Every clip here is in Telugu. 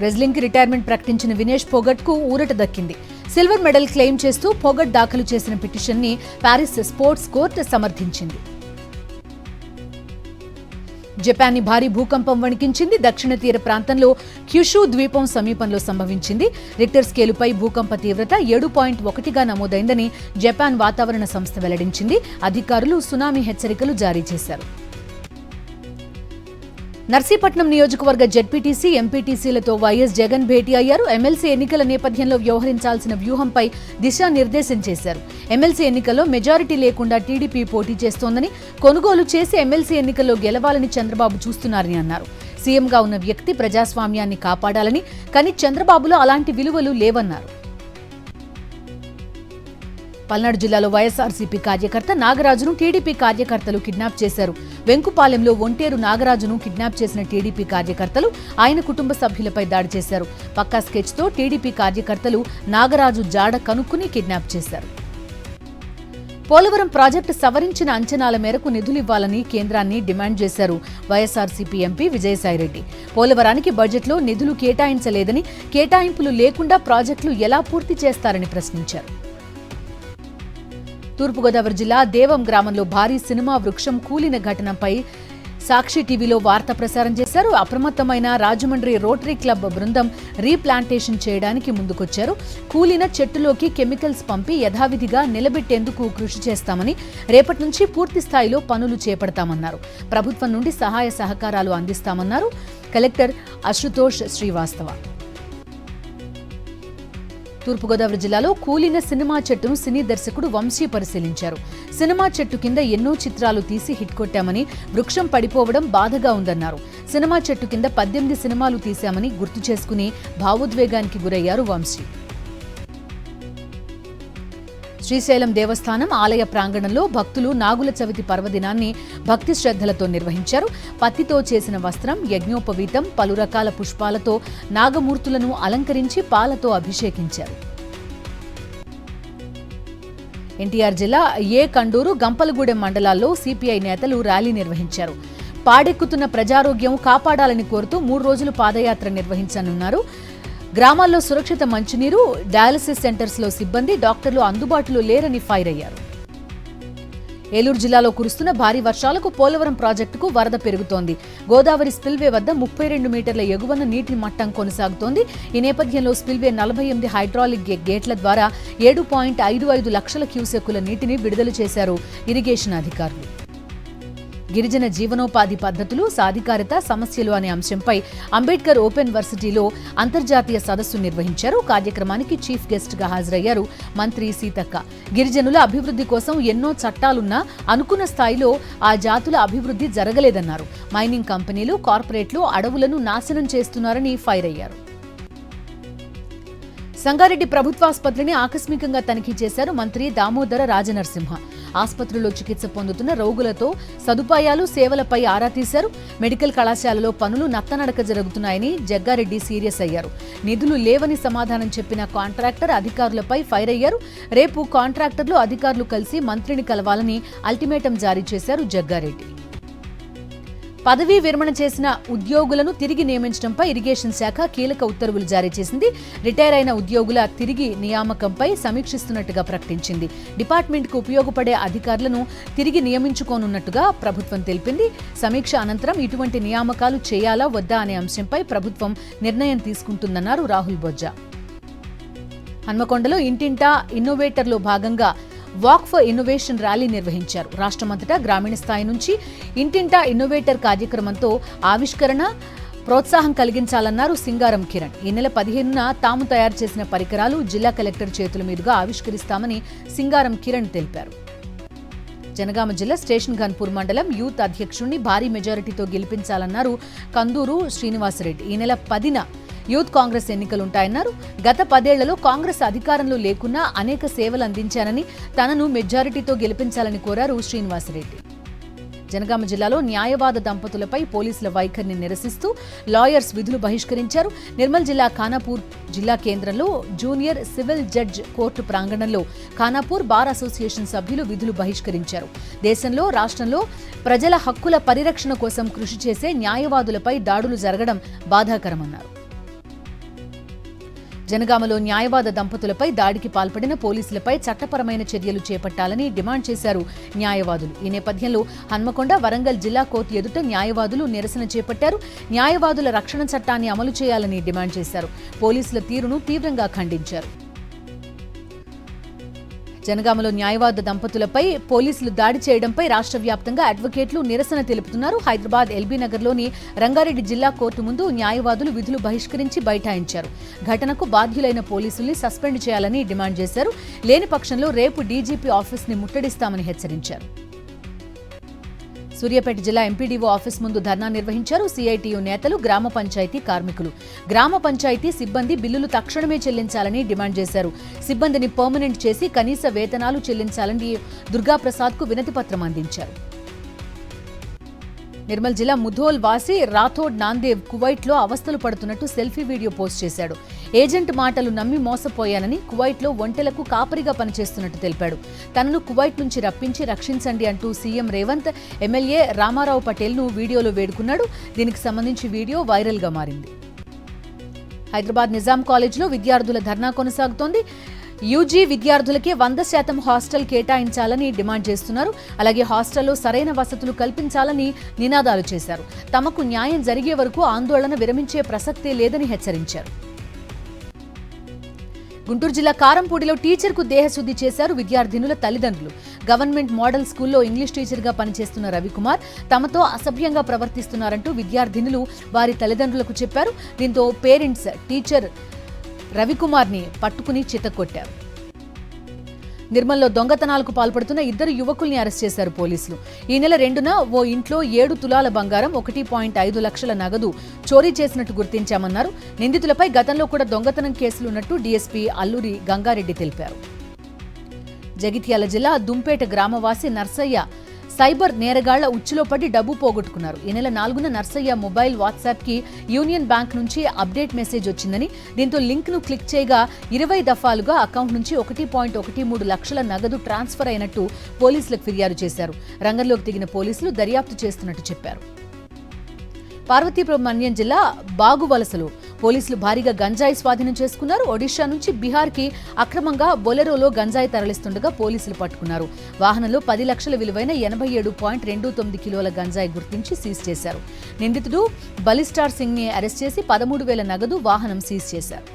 రెజ్లింగ్ కి రిటైర్మెంట్ ప్రకటించిన వినేష్ ఫోగట్కు ఊరట దక్కింది. సిల్వర్ మెడల్ క్లెయిమ్ చేస్తూ ఫోగట్ దాఖలు చేసిన పిటిషన్ ని పారిస్ స్పోర్ట్స్ కోర్టు సమర్థించింది. జపాన్ ని భారీ భూకంపం వణికించింది. దక్షిణ తీర ప్రాంతంలో క్యుషు ద్వీపం సమీపంలో సంభవించింది. రిక్టర్ స్కేలుపై భూకంప తీవ్రత 7.1గా నమోదైందని జపాన్ వాతావరణ సంస్థ వెల్లడించింది. అధికారులు సునామీ హెచ్చరికలు జారీ చేశారు. నర్సీపట్నం నియోజకవర్గ జెడ్పీటీసీ, ఎంపీటీసీలతో వైఎస్ జగన్ భేటీ అయ్యారు. ఎమ్మెల్సీ ఎన్నికల నేపథ్యంలో వ్యవహరించాల్సిన వ్యూహంపై దిశానిర్దేశం చేశారు. ఎమ్మెల్సీ ఎన్నికల్లో మెజారిటీ లేకుండా టీడీపీ పోటీ చేస్తోందని, కొనుగోలు చేసి ఎమ్మెల్సీ ఎన్నికల్లో గెలవాలని చంద్రబాబు చూస్తున్నారని అన్నారు. సీఎంగా ఉన్న వ్యక్తి ప్రజాస్వామ్యాన్ని కాపాడాలని, కానీ చంద్రబాబులో అలాంటి విలువలు లేవన్నారు. పల్నాడు జిల్లాలో వైఎస్ఆర్సీపీ కార్యకర్త నాగరాజును టీడీపీ కార్యకర్తలు కిడ్నాప్ చేశారు. వెంకుపాలెంలో ఒంటేరు నాగరాజును కిడ్నాప్ చేసిన టీడీపీ కార్యకర్తలు ఆయన కుటుంబ సభ్యులపై దాడి చేశారు. పక్కా స్కెచ్తో టీడీపీ కార్యకర్తలు నాగరాజు జాడ కనుక్కుని కిడ్నాప్ చేశారు. పోలవరం ప్రాజెక్టు సవరించిన అంచనాల మేరకు నిధులివ్వాలని కేంద్రాన్ని డిమాండ్ చేశారు వైఎస్ఆర్సీపీ ఎంపీ విజయసాయిరెడ్డి. పోలవరానికి బడ్జెట్లో నిధులు కేటాయించలేదని, కేటాయింపులు లేకుండా ప్రాజెక్టులు ఎలా పూర్తి చేస్తారని ప్రశ్నించారు. తూర్పుగోదావరి జిల్లా దేవం గ్రామంలో భారీ సినిమా వృక్షం కూలిన ఘటనపై సాక్షి టీవీలో వార్త ప్రసారం చేశారు. అప్రమత్తమైన రాజమండ్రి రోటరీ క్లబ్ బృందం రీప్లాంటేషన్ చేయడానికి ముందుకొచ్చారు. కూలిన చెట్టులోకి కెమికల్స్ పంపి యథావిధిగా నిలబెట్టేందుకు కృషి చేస్తామని, రేపటి నుంచి పూర్తి స్థాయిలో పనులు చేపడతామన్నారు. ప్రభుత్వం నుండి సహాయ సహకారాలు అందిస్తామన్నారు కలెక్టర్ అశుతోష్ శ్రీవాస్తవ. తూర్పుగోదావరి జిల్లాలో కూలిన సినిమా చెట్టును సినీ దర్శకుడు వంశీ పరిశీలించారు. సినిమా చెట్టు కింద ఎన్నో చిత్రాలు తీసి హిట్ కొట్టామని, వృక్షం పడిపోవడం బాధగా ఉందన్నారు. సినిమా చెట్టు కింద 18 సినిమాలు తీశామని గుర్తు చేసుకుని భావోద్వేగానికి గురయ్యారు వంశీ. శ్రీశైలం దేవస్థానం ఆలయ ప్రాంగణంలో భక్తులు నాగుల చవితి పర్వదినాన్ని భక్తి శ్రద్ధలతో నిర్వహించారు. పత్తితో చేసిన వస్త్రం, యజ్ఞోపవీతం, పలు రకాల పుష్పాలతో నాగమూర్తులను అలంకరించి పాలతో అభిషేకించారు. ఎన్టీఆర్ జిల్లా కండూరు, గంపలగూడెం మండలాల్లో సిపిఐ నేతలు ర్యాలీ నిర్వహించారు. పాడెక్కుతున్న ప్రజారోగ్యం కాపాడాలని కోరుతూ 3 రోజులు పాదయాత్ర నిర్వహించనున్నారు. గ్రామాల్లో సురక్షిత మంచినీరు, డయాలసిస్ సెంటర్స్లో సిబ్బంది, డాక్టర్లు అందుబాటులో లేరని ఫైర్ అయ్యారు. ఏలూరు జిల్లాలో కురుస్తున్న భారీ వర్షాలకు పోలవరం ప్రాజెక్టుకు వరద పెరుగుతోంది. గోదావరి స్పిల్వే వద్ద 32 మీటర్ల ఎగువన నీటి మట్టం కొనసాగుతోంది. ఈ నేపథ్యంలో స్పిల్వే 48 హైడ్రాలిక్ గేట్ల ద్వారా 7.55 లక్షల క్యూసెక్కుల నీటిని విడుదల చేశారు ఇరిగేషన్ అధికారులు. గిరిజన జీవనోపాధి పద్ధతులు, సాధికారత, సమస్యలు అనే అంశంపై అంబేద్కర్ ఓపెన్ వర్సిటీలో అంతర్జాతీయ సదస్సు నిర్వహించారు. కార్యక్రమానికి చీఫ్ గెస్ట్ గా హాజరయ్యారు మంత్రి సీతక్క. గిరిజనుల అభివృద్ధి కోసం ఎన్నో చట్టాలున్నా అనుకున్న స్థాయిలో ఆ జాతుల అభివృద్ధి జరగలేదన్నారు. మైనింగ్ కంపెనీలు, కార్పొరేట్లు అడవులను నాశనం చేస్తున్నారని ఫైర్ అయ్యారు. సంగారెడ్డి ప్రభుత్వాసుపత్రిని ఆకస్మికంగా తనిఖీ చేశారు మంత్రి దామోదర రాజనరసింహ. ఆసుపత్రిలో చికిత్స పొందుతున్న రోగులతో సదుపాయాలు, సేవలపై ఆరా తీశారు. మెడికల్ కళాశాలలో పనులు నత్తనడక జరుగుతున్నాయని జగ్గారెడ్డి సీరియస్ అయ్యారు. నిధులు లేవని సమాధానం చెప్పిన కాంట్రాక్టర్ అధికారులపై ఫైర్ అయ్యారు. రేపు కాంట్రాక్టర్లు, అధికారులు కలిసి మంత్రిని కలవాలని అల్టిమేటం జారీ చేశారు జగ్గారెడ్డి. పదవీ విరమణ చేసిన ఉద్యోగులను తిరిగి నియమించడంపై ఇరిగేషన్ శాఖ కీలక ఉత్తర్వులు జారీ చేసింది. రిటైర్ అయిన ఉద్యోగుల తిరిగి నియామకంపై సమీక్షిస్తున్నట్టుగా ప్రకటించింది. డిపార్ట్మెంట్కు ఉపయోగపడే అధికారులను తిరిగి నియమించుకోనున్నట్టుగా ప్రభుత్వం తెలిపింది. సమీక్ష అనంతరం ఇటువంటి నియామకాలు చేయాలా వద్దా అనే అంశంపై ప్రభుత్వం నిర్ణయం తీసుకుంటుందన్నారు రాహుల్ బొజ్జా. హన్మకొండలో ఇంటింటా ఇన్నోవేటర్లో భాగంగా వాక్ ఫర్ ఇన్నోవేషన్ ర్యాలీ నిర్వహించారు. రాష్ట్రమంతటా గ్రామీణ స్థాయి నుంచి ఇంటింటా ఇన్నోవేటర్ కార్యక్రమంతో ఆవిష్కరణ, ప్రోత్సాహం కలిగించాలన్నారు సింగారం కిరణ్. ఈ నెల 15న తాము తయారు చేసిన పరికరాలు జిల్లా కలెక్టర్ చేతుల మీదుగా ఆవిష్కరిస్తామని సింగారం కిరణ్ తెలిపారు. జనగామ జిల్లా స్టేషన్ గన్పూర్ మండలం యూత్ అధ్యక్షుడిని భారీ మెజారిటీతో గెలిపించాలన్నారు కందూరు శ్రీనివాసరెడ్డి. ఈ నెల 10న యూత్ కాంగ్రెస్ ఎన్నికలుంటాయన్నారు. గత 10 ఏళ్లలో కాంగ్రెస్ అధికారంలో లేకున్నా అనేక సేవలు అందించానని, తనను మెజారిటీతో గెలిపించాలని కోరారు శ్రీనివాసరెడ్డి. జనగామ జిల్లాలో న్యాయవాద దంపతులపై పోలీసుల వైఖరిని నిరసిస్తూ లాయర్స్ విధులు బహిష్కరించారు. నిర్మల్ జిల్లా ఖానాపూర్ జిల్లా కేంద్రంలో జూనియర్ సివిల్ జడ్జ్ కోర్టు ప్రాంగణంలో ఖానాపూర్ బార్ అసోసియేషన్ సభ్యులు విధులు బహిష్కరించారు. దేశంలో, రాష్ట్రంలో ప్రజల హక్కుల పరిరక్షణ కోసం కృషి చేసే న్యాయవాదులపై దాడులు జరగడం బాధాకరమన్నారు. జనగామలో న్యాయవాద దంపతులపై దాడికి పాల్పడిన పోలీసులపై చట్టపరమైన చర్యలు చేపట్టాలని డిమాండ్ చేశారు న్యాయవాదులు. ఈ నేపథ్యంలో హన్మకొండ, వరంగల్ జిల్లా కోర్టు ఎదుట న్యాయవాదులు నిరసన చేపట్టారు. న్యాయవాదుల రక్షణ చట్టాన్ని అమలు చేయాలని డిమాండ్ చేశారు. పోలీసుల తీరును తీవ్రంగా ఖండించారు. జనగామలో న్యాయవాద దంపతులపై పోలీసులు దాడి చేయడంపై రాష్ట్ర వ్యాప్తంగా అడ్వకేట్లు నిరసన తెలుపుతున్నారు. హైదరాబాద్ ఎల్బీ నగర్లోని రంగారెడ్డి జిల్లా కోర్టు ముందు న్యాయవాదులు విధులు బహిష్కరించి బైఠాయించారు. ఘటనకు బాధ్యులైన పోలీసుల్ని సస్పెండ్ చేయాలని డిమాండ్ చేశారు. లేని పక్షంలో రేపు డీజీపీ ఆఫీస్ని ముట్టడిస్తామని హెచ్చరించారు. సూర్యాపేట జిల్లా ఎంపీడీఓ ఆఫీస్ ముందు ధర్నా నిర్వహించారు. సిఐటియు నేతలు, గ్రామ పంచాయతీ కార్మికులు. గ్రామ పంచాయతీ సిబ్బంది బిల్లులు తక్షణమే చెల్లించాలని డిమాండ్ చేశారు. సిబ్బందిని పర్మనెంట్ చేసి కనీస వేతనాలు చెల్లించాలని దుర్గాప్రసాద్కు వినతిపత్రం అందించారు. నిర్మల్ జిల్లా ముధోల్ వాసి రాథోడ్ నాందేవ్ కువైట్లో అవస్థలు పడుతున్నట్టు సెల్ఫీ వీడియో పోస్ట్ చేశాడు. ఏజెంట్ మాటలు నమ్మి మోసపోయానని, కువైట్లో ఒంటెలకు కాపరిగా పనిచేస్తున్నట్టు తెలిపాడు. తనను కువైట్ నుంచి రప్పించి రక్షించండి అంటూ సీఎం రేవంత్, ఎమ్మెల్యే రామారావు పటేల్ను వీడియోలో వేడుకున్నాడు. దీనికి సంబంధించి వీడియో వైరల్గా మారింది. హైదరాబాద్ నిజాం కాలేజ్లో విద్యార్థుల ధర్నా కొనసాగుతోంది. యూజీ విద్యార్థులకే 100% హాస్టల్ కేటాయించాలని డిమాండ్ చేస్తున్నారు. అలాగే హాస్టల్లో సరైన వసతులు కల్పించాలని నినాదాలు చేశారు. తమకు న్యాయం జరిగే వరకు ఆందోళన విరమించే ప్రసక్తే లేదని హెచ్చరించారు. గుంటూరు జిల్లా కారంపూడిలో టీచర్కు దేహశుద్ధి చేశారు విద్యార్థినుల తల్లిదండ్రులు. గవర్నమెంట్ మోడల్ స్కూల్లో ఇంగ్లీష్ టీచర్గా పనిచేస్తున్న రవికుమార్ తమతో అసభ్యంగా ప్రవర్తిస్తున్నారంటూ విద్యార్థినులు వారి తల్లిదండ్రులకు చెప్పారు. దీంతో పేరెంట్స్ టీచర్ రవికుమార్ని పట్టుకుని చితక్కొట్టారు. నిర్మల్లో దొంగతనాలకు పాల్పడుతున్న 2 యువకుల్ని అరెస్ట్ చేశారు పోలీసులు. ఈ నెల 2న ఓ ఇంట్లో 7 తులాల బంగారం, 1.5 లక్షల నగదు చోరీ చేసినట్టు గుర్తించామన్నారు. నిందితులపై గతంలో కూడా దొంగతనం కేసులున్నట్టు డీఎస్పీ అల్లూరి గంగారెడ్డి తెలిపారు. జగిత్యాల జిల్లా దుంపేట గ్రామవాసి నర్సయ్య సైబర్ నేరగాళ్ల ఉచ్చులో పడి డబ్బు పోగొట్టుకున్నారు. ఈ నెల 4న నర్సయ్య మొబైల్ వాట్సాప్కి యూనియన్ బ్యాంక్ నుంచి అప్డేట్ మెసేజ్ వచ్చిందని, దీంతో లింక్ను క్లిక్ చేయగా 20 దఫాలుగా అకౌంట్ నుంచి 1.13 లక్షల నగదు ట్రాన్స్ఫర్ అయినట్టు పోలీసులకు ఫిర్యాదు చేశారు. రంగంలోకి దిగిన పోలీసులు దర్యాప్తు చేస్తున్నట్టు చెప్పారు. పార్వతీపురం జిల్లా బాగువలసలో పోలీసులు భారీగా గంజాయి స్వాధీనం చేసుకున్నారు. ఒడిషా నుంచి బీహార్కి అక్రమంగా బొలెరోలో గంజాయి తరలిస్తుండగా పోలీసులు పట్టుకున్నారు. వాహనంలో 10 లక్షల విలువైన 87.29 కిలోల గంజాయి గుర్తించి సీజ్ చేశారు. నిందితుడు బలిస్టార్ సింగ్ ని అరెస్ట్ చేసి 13,000 నగదు, వాహనం సీజ్ చేశారు.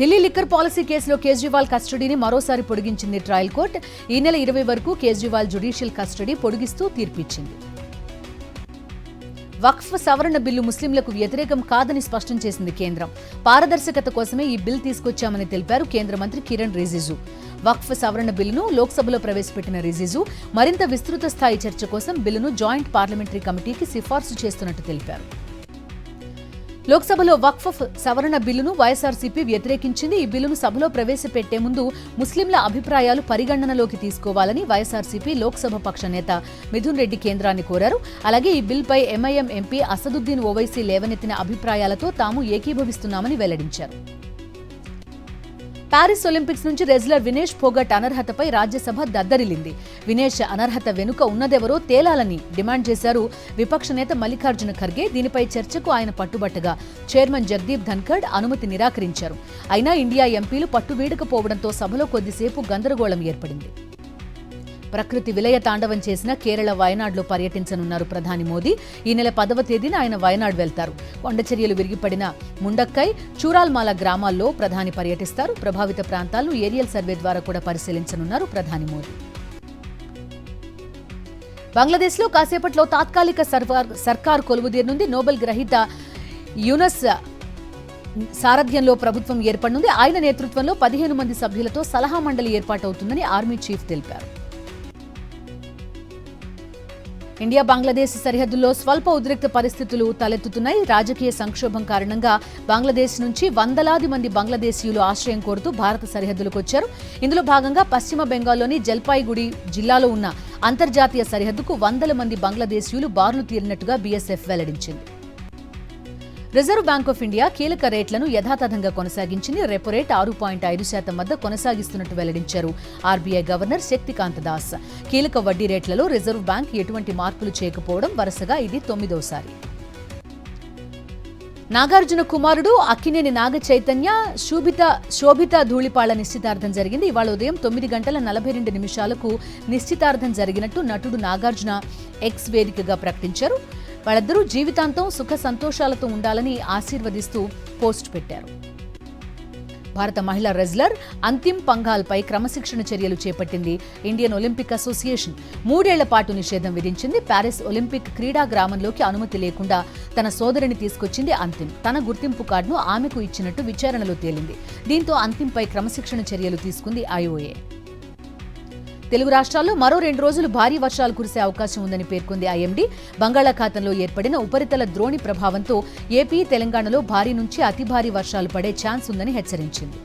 ఢిల్లీ లిక్కర్ పాలసీ కేసులో కేజ్రీవాల్ కస్టడీని మరోసారి పొడిగించింది ట్రయల్ కోర్టు. ఈ నెల 20 వరకు కేజ్రీవాల్ జ్యుడిషియల్ కస్టడీ పొడిగిస్తూ తీర్పిచ్చింది. వక్ఫ్ సవరణ బిల్లు ముస్లింలకు వ్యతిరేకం కాదని స్పష్టం చేసింది కేంద్రం. పారదర్శకత కోసమే ఈ బిల్ తీసుకొచ్చామని తెలిపారు కేంద్ర మంత్రి కిరణ్ రిజిజు. వక్ఫ్ సవరణ బిల్లును లోక్సభలో ప్రవేశపెట్టిన రిజిజు మరింత విస్తృత స్థాయి చర్చ కోసం బిల్లును జాయింట్ పార్లమెంటరీ కమిటీకి సిఫార్సు చేస్తున్నట్టు తెలిపారు. లోక్సభలో వక్ఫ్ సవరణ బిల్లును వైఎస్ఆర్సీపీ వ్యతిరేకించింది. ఈ బిల్లును సభలో ప్రవేశపెట్టే ముందు ముస్లింల అభిప్రాయాలు పరిగణనలోకి తీసుకోవాలని వైఎస్ఆర్సీపీ లోక్సభ పక్ష నేత మిథున్ రెడ్డి కేంద్రాన్ని కోరారు. అలాగే ఈ బిల్పై ఎంఐఎం ఎంపీ అసదుద్దీన్ ఓవైసీ లేవనెత్తిన అభిప్రాయాలతో తాము ఏకీభవిస్తున్నామని వెల్లడించారు. పారిస్ ఒలింపిక్స్ నుంచి రెజ్లర్ వినేష్ ఫోగట్ అనర్హతపై రాజ్యసభ దద్దరిల్లింది. వినేష్ అనర్హత వెనుక ఉన్నదెవరో తేలాలని డిమాండ్ చేశారు విపక్ష నేత మల్లికార్జున ఖర్గే. దీనిపై చర్చకు ఆయన పట్టుబట్టగా చైర్మన్ జగదీప్ ధన్ఖడ్ అనుమతి నిరాకరించారు. అయినా ఇండియా ఎంపీలు పట్టువీడకపోవడంతో సభలో కొద్దిసేపు గందరగోళం ఏర్పడింది. ప్రకృతి విలయ తాండవం చేసిన కేరళ వయనాడ్లో పర్యటించనున్నారు ప్రధాని మోదీ. ఈ నెల 10వ తేదీన ఆయన వయనాడ్ వెళ్తారు. కొండచర్యలు విరిగిపడిన ముండక్కై, చూరాల్మాల గ్రామాల్లో ప్రధాని పర్యటిస్తారు. ప్రభావిత ప్రాంతాలను ఏరియల్ సర్వే ద్వారా కూడా పరిశీలించనున్నారు ప్రధాని మోదీ. బంగ్లాదేశ్లో కాసేపట్లో తాత్కాలిక సర్కార్ కొలువుదీరనుంది. నోబెల్ గ్రహీత యూనస్ సారథ్యంలో ప్రభుత్వం ఏర్పడనుంది. ఆయన నేతృత్వంలో 15 మంది సభ్యులతో సలహా మండలి ఏర్పాటవుతుందని ఆర్మీ చీఫ్ తెలిపారు. ఇండియా బంగ్లాదేశ్ సరిహద్దుల్లో స్వల్ప ఉద్రిక్త పరిస్థితులు తలెత్తుతున్నాయి. రాజకీయ సంక్షోభం కారణంగా బంగ్లాదేశ్ నుంచి వందలాది మంది బంగ్లాదేశీయులు ఆశ్రయం కోరుతూ భారత సరిహద్దులకు వచ్చారు. ఇందులో భాగంగా పశ్చిమ బెంగాల్లోని జల్పాయిగుడి జిల్లాలో ఉన్న అంతర్జాతీయ సరిహద్దుకు వందల మంది బంగ్లాదేశీయులు బారులు తీరినట్టుగా బీఎస్ఎఫ్ వెల్లడించింది. రిజర్వ్ బ్యాంక్ ఆఫ్ ఇండియా కీలక రేట్లను యథాతథంగా కొనసాగించింది. రెపో రేట్ 6.5% వద్ద కొనసాగిస్తున్నట్టు వెల్లడించారు ఆర్బీఐ గవర్నర్ శక్తికాంత దాస్. కీలక వడ్డీ రేట్లలో రిజర్వ్ బ్యాంక్ ఎటువంటి మార్పులు చేయకపోవడం వరుసగా ఇది 9వ సారి. నాగార్జున కుమారుడు అక్కినేని నాగ చైతన్య శోభిత ధూళిపాళ్ల నిశ్చితార్థం జరిగింది. ఇవాళ ఉదయం 9:42 నిశ్చితార్థం జరిగినట్టు నటుడు నాగార్జున ఎక్స్ వేదికగా ప్రకటించారు. వాళ్ళిద్దరూ జీవితాంతం సుఖ సంతోషాలతో ఉండాలని ఆశీర్వదిస్తూ పోస్ట్ పెట్టారు. భారత మహిళా రెజ్లర్ అంతిమ్ పంఘాల్పై క్రమశిక్షణ చర్యలు చేపట్టింది ఇండియన్ ఒలింపిక్ అసోసియేషన్. 3 ఏళ్ల పాటు నిషేధం విధించింది. ప్యారిస్ ఒలింపిక్ క్రీడా గ్రామంలోకి అనుమతి లేకుండా తన సోదరిని తీసుకొచ్చింది అంతిమ్. తన గుర్తింపు కార్డును ఆమెకు ఇచ్చినట్టు విచారణలో తేలింది. దీంతో అంతిమ్పై క్రమశిక్షణ చర్యలు తీసుకుంది ఐఓఏ. తెలుగు రాష్ట్రాల్లో మరో 2 రోజులు భారీ వర్షాలు కురిసే అవకాశం ఉందని పేర్కొంది ఐఎండీ. బంగాళాఖాతంలో ఏర్పడిన ఉపరితల ద్రోణి ప్రభావంతో ఏపీ, తెలంగాణలో భారీ నుంచి అతి భారీ వర్షాలు పడే ఛాన్స్ ఉందని హెచ్చరించింది.